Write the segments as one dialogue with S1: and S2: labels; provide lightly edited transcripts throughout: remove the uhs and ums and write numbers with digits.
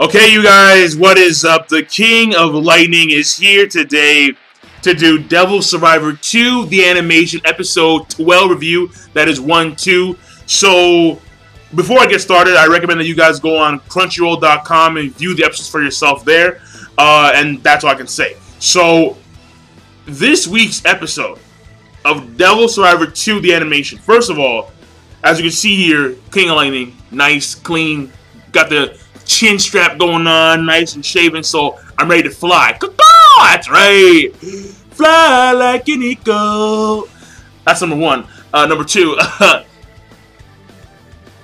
S1: Okay, you guys, what is up? The King of Lightning is here today to do Devil Survivor 2, the animation, episode 12 review. That is 1-2. So, before I get started, I recommend that you guys go on Crunchyroll.com and view the episodes for yourself there. And that's all I can say. So, this week's episode of Devil Survivor 2, the animation. First of all, as you can see here, King of Lightning, nice, clean, got the chin strap going on, nice and shaven, so I'm ready to fly. That's right. Fly like an eagle. That's number one. Number two,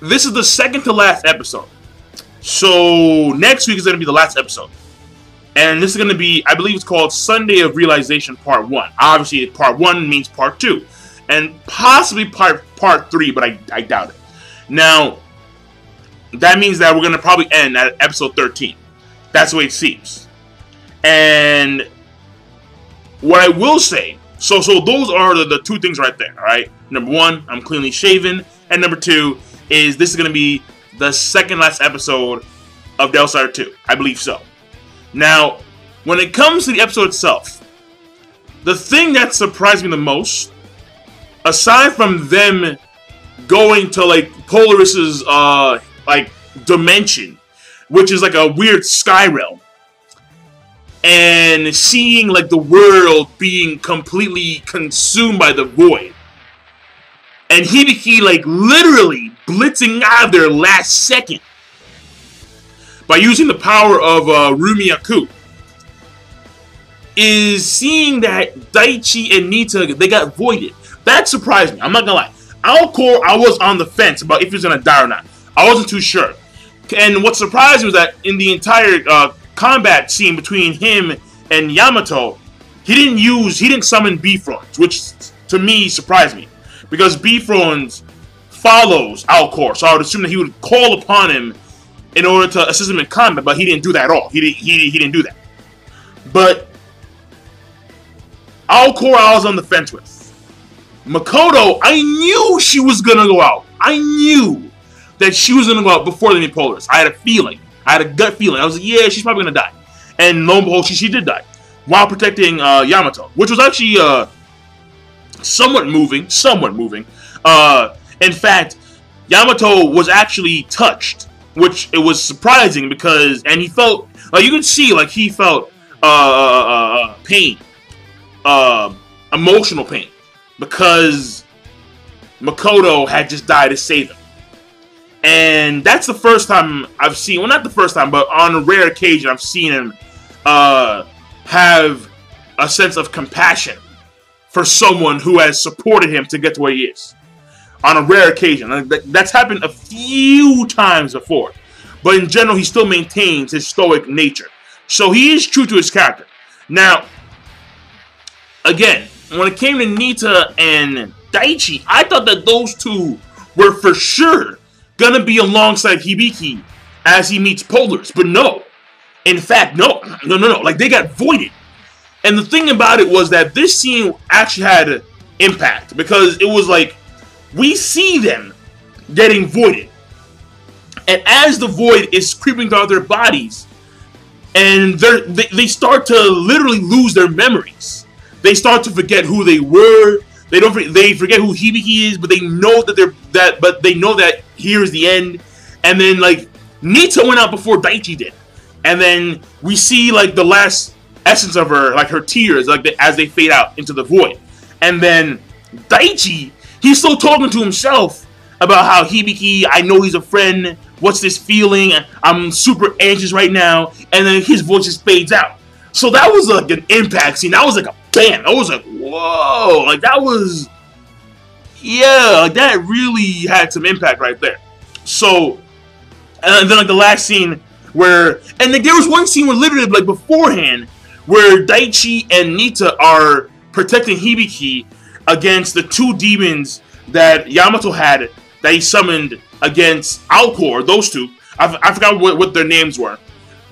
S1: this is the second to last episode. So next week is going to be the last episode. And this is going to be, I believe it's called Sunday of Realization Part 1. Obviously, Part 1 means Part 2. And possibly Part 3, but I doubt it. Now, that means that we're going to probably end at episode 13. That's the way it seems. And what I will say, so those are the two things right there, alright? Number one, I'm cleanly shaven. And number two is this is going to be the second last episode of Devil Survivor 2. I believe so. Now, when it comes to the episode itself, the thing that surprised me the most, aside from them going to like Polaris's like dimension, which is like a weird sky realm, and seeing like the world being completely consumed by the void, and Hibiki like literally blitzing out of there last second by using the power of Rumiaku, is seeing that Daichi and Nita, they got voided. That surprised me. I'm not gonna lie. Alcor, I was on the fence about if he was gonna die or not. I wasn't too sure. And what surprised me was that in the entire combat scene between him and Yamato, he didn't summon Bifrost, which to me surprised me. Because Bifrost follows Alcor, so I would assume that he would call upon him in order to assist him in combat, but he didn't do that at all. He didn't do that. But Alcor I was on the fence with. Makoto, I knew she was gonna go out. I knew that she was gonna go out before the Polaris. I had a feeling. I had a gut feeling. I was like, yeah, she's probably gonna die. And lo and behold, she did die while protecting Yamato, which was actually somewhat moving. In fact, Yamato was actually touched, which it was surprising because, and he felt like you could see like he felt pain, emotional pain, because Makoto had just died to save him. And that's the first time I've seen, well, not the first time, but on a rare occasion I've seen him have a sense of compassion for someone who has supported him to get to where he is. On a rare occasion. That's happened a few times before. But in general, he still maintains his stoic nature. So he is true to his character. Now, again, when it came to Nita and Daichi, I thought that those two were for sure gonna be alongside Hibiki as he meets Polaris, but no. In fact, no. Like, they got voided. And the thing about it was that this scene actually had impact, because it was like, we see them getting voided. And as the void is creeping throughout their bodies, and they start to literally lose their memories. They start to forget who they were. They forget who Hibiki is, but they know that here's the end. And then like Nita went out before Daichi did, and then we see like the last essence of her, like her tears, like as they fade out into the void. And then Daichi, he's still talking to himself about how Hibiki, I know he's a friend. What's this feeling? I'm super anxious right now. And then his voice just fades out. So that was like an impact scene. That was like a bam. I was like, whoa. Like that was, yeah, like that really had some impact right there. So, and then like the last scene where, and like there was one scene where literally like beforehand, where Daichi and Nita are protecting Hibiki against the two demons that Yamato had that he summoned against Alcor, those two. I forgot what their names were.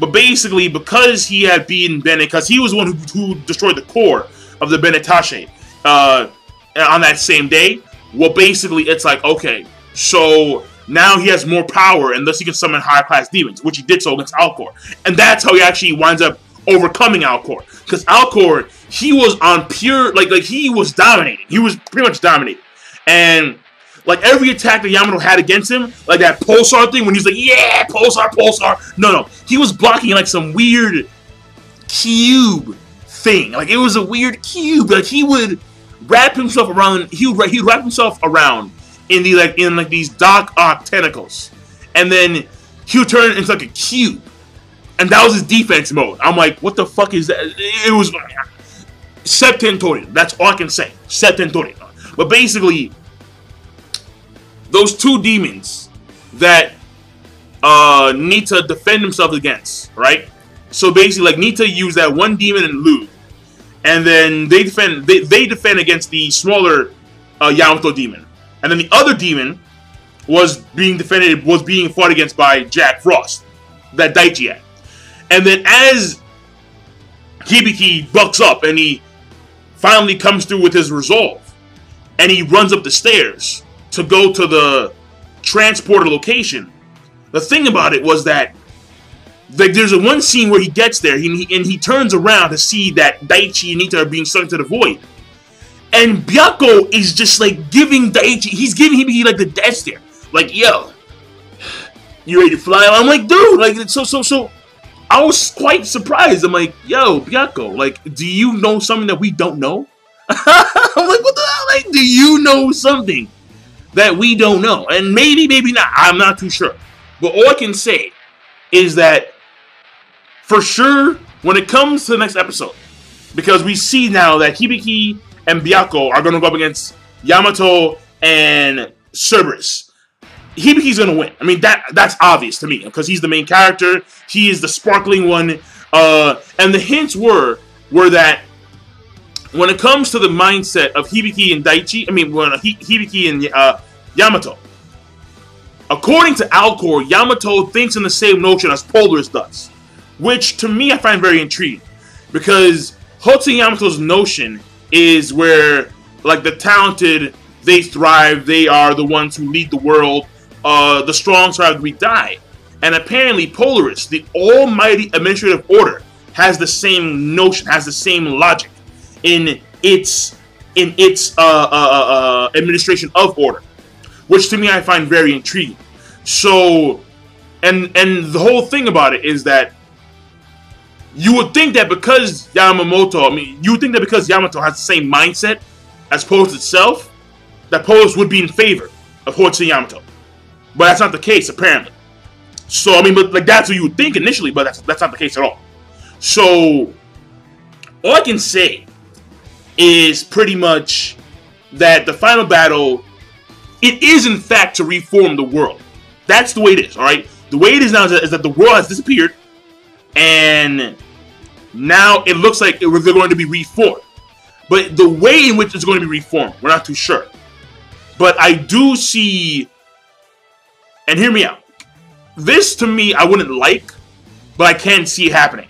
S1: But basically, because he had beaten Bene, because he was the one who destroyed the core of the Benetache on that same day, well, basically, it's like, okay, so now he has more power, and thus he can summon higher class demons, which he did so against Alcor. And that's how he actually winds up overcoming Alcor. Because Alcor, he was on pure, like he was dominating. He was pretty much dominating. And like every attack that Yamato had against him, like that Pulsar thing, when he's like, yeah, Pulsar, Pulsar. No, he was blocking like some weird cube thing. Like it was a weird cube. Like he would wrap himself around. He'd wrap himself around in these Doc Ock tentacles, and then he would turn it into like a cube, and that was his defense mode. I'm like, what the fuck is that? It was Septentorion. That's all I can say. Septentorion. But basically, those two demons that Nita defend himself against, right? So basically, like Nita used that one demon in Lu, and then they defend against the smaller Yamato demon, and then the other demon was being fought against by Jack Frost, that Daichi had. And then as Hibiki bucks up and he finally comes through with his resolve, and he runs up the stairs to go to the transporter location. The thing about it was that there's a one scene where he gets there and he turns around to see that Daichi and Nita are being sucked into the void. And Byakko is just like giving Daichi, he's giving him like the death stare. Like, yo, you ready to fly? I'm like, dude, like, so I was quite surprised. I'm like, yo, Byakko, like, do you know something that we don't know? I'm like, what the hell? Like, do you know something that we don't know? And maybe not. I'm not too sure. But all I can say is that for sure, when it comes to the next episode, because we see now that Hibiki and Byakko are going to go up against Yamato and Cerberus. Hibiki's going to win. I mean, that's obvious to me, because he's the main character. He is the sparkling one. And the hints were that when it comes to the mindset of Hibiki and Daichi, Hibiki and Yamato, according to Alcor, Yamato thinks in the same notion as Polaris does, which to me I find very intriguing, because Hotsu Yamato's notion is where, like, the talented, they thrive, they are the ones who lead the world, the strong survive, the weak die. And apparently Polaris, the almighty administrative order, has the same notion, has the same logic in its administration of order, which to me I find very intriguing. So, and the whole thing about it is that you would think that because Yamato has the same mindset as Polaris itself, that Polaris would be in favor of Hotsu Yamato. But that's not the case, apparently. So, I mean, but like that's what you would think initially, but that's not the case at all. So, all I can say is pretty much that the final battle, it is in fact to reform the world. That's the way it is, alright? The way it is now is that the world has disappeared, and now it looks like they're going to be reformed. But the way in which it's going to be reformed, we're not too sure. But I do see, and hear me out, this to me I wouldn't like, but I can see it happening.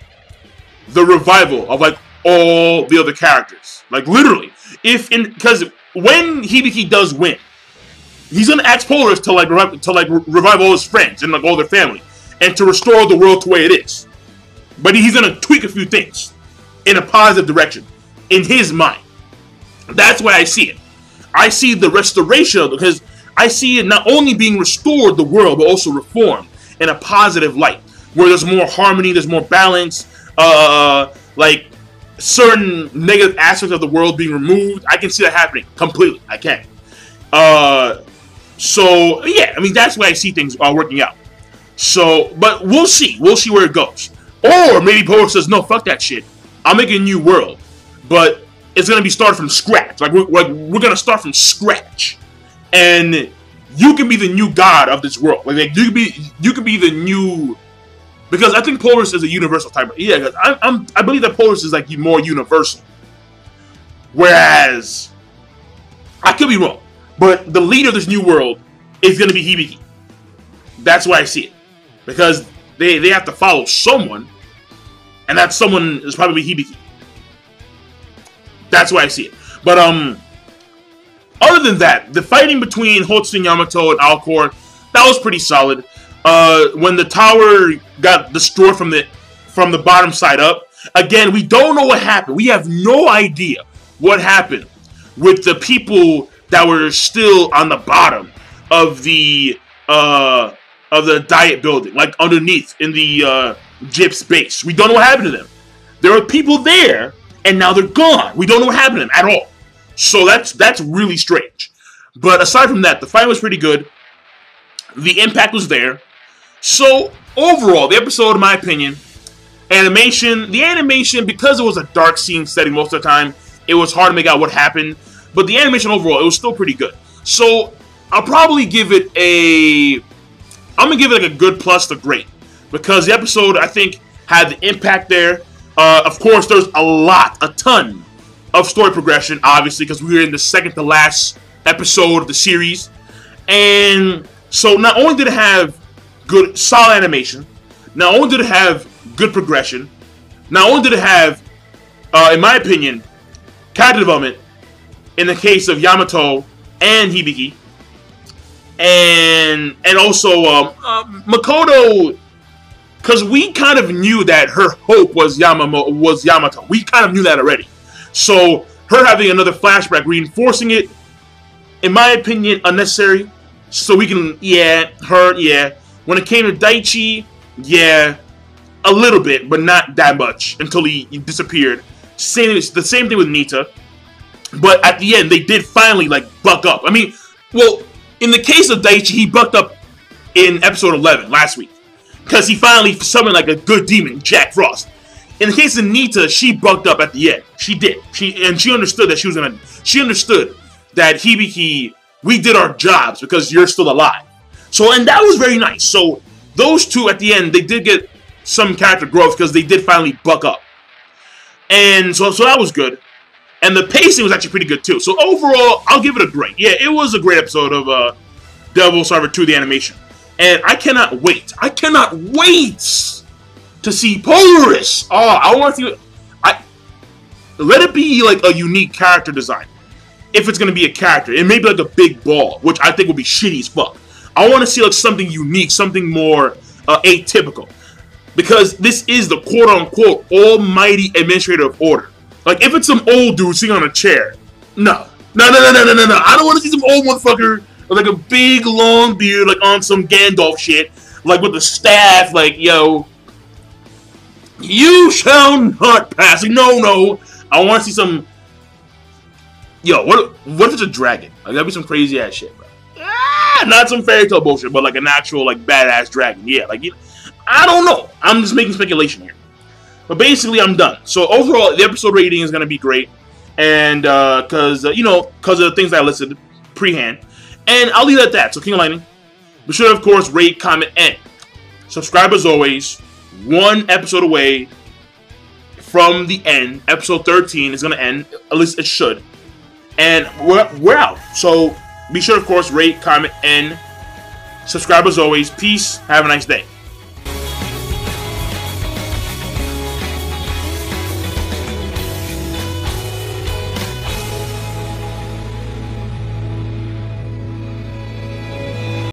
S1: The revival of like all the other characters. Like literally. Because when Hibiki does win, he's gonna ask Polaris to revive all his friends and like all their family, and to restore the world to the way it is. But he's gonna tweak a few things in a positive direction in his mind. That's why I see it. I see the restoration of it, because I see it not only being restored, the world, but also reformed in a positive light, where there's more harmony, there's more balance, like certain negative aspects of the world being removed. I can see that happening completely. I can. So yeah, I mean that's why I see things working out. So, but we'll see. We'll see where it goes. Or maybe Polaris says, no, fuck that shit. I'll make a new world, but it's gonna be started from scratch. Like we're gonna start from scratch, and you can be the new god of this world. Like you could be the new. Because I think Polaris is a universal type. Yeah, because I believe that Polaris is like more universal. Whereas, I could be wrong, but the leader of this new world is going to be Hibiki. That's why I see it. Because they have to follow someone, and that someone is probably Hibiki. That's why I see it. But other than that, the fighting between Hotsu Yamato and Alcor, That was pretty solid. When the tower got destroyed from the bottom side up, again, we don't know what happened. We have no idea what happened with the people that were still on the bottom of the Diet building, like underneath in the Gyp's base. We don't know what happened to them. There are people there, and now they're gone. We don't know what happened to them at all. So that's really strange. But aside from that, the fight was pretty good. The impact was there. So overall, the episode, in my opinion, the animation, because it was a dark scene setting most of the time, it was hard to make out what happened. But the animation overall, it was still pretty good. So I'll probably give it I'm gonna give it like a good plus to great, because the episode, I think, had the impact there. Of course, there's a ton of story progression, obviously, because we were in the second to last episode of the series. And so not only did it have good, solid animation, not only did it have good progression, not only did it have, in my opinion, character development in the case of Yamato and Hibiki, and also Makoto, because we kind of knew that her hope was Yamato. We kind of knew that already. So her having another flashback, reinforcing it, in my opinion, unnecessary. So we can, yeah. When it came to Daichi, yeah, a little bit, but not that much until he disappeared. The same thing with Nita. But at the end, they did finally, like, buck up. I mean, well, in the case of Daichi, he bucked up in episode 11 last week, because he finally summoned, like, a good demon, Jack Frost. In the case of Nita, she bucked up at the end. She did. She understood that she understood that Hibiki, we did our jobs because you're still alive. So, and that was very nice. So, those two at the end, they did get some character growth because they did finally buck up. And so that was good. And the pacing was actually pretty good too. So overall, I'll give it a great. Yeah, it was a great episode of Devil Survivor 2, the animation. And I cannot wait. I cannot wait to see Polaris. Oh, I want to see. Let it be like a unique character design. If it's going to be a character. It may be like a big ball, which I think would be shitty as fuck. I want to see like something unique, something more atypical. Because this is the quote-unquote almighty administrator of order. Like, if it's some old dude sitting on a chair, no. I don't want to see some old motherfucker with like a big long beard, like on some Gandalf shit, like with the staff, like, yo, you shall not pass. Like, no. I want to see some. Yo, what if it's a dragon? Like, that'd be some crazy ass shit, bro. Not some fairy tale bullshit, but like an actual like badass dragon. Yeah, like, I don't know. I'm just making speculation here. But basically, I'm done. So overall, the episode rating is going to be great. And because of the things I listed pre-hand. And I'll leave it at that. So King of Lightning, be sure to, of course, rate, comment, and subscribe as always. One episode away from the end. Episode 13 is going to end. At least it should. And we're out. So be sure, of course, rate, comment, and subscribe as always. Peace. Have a nice day.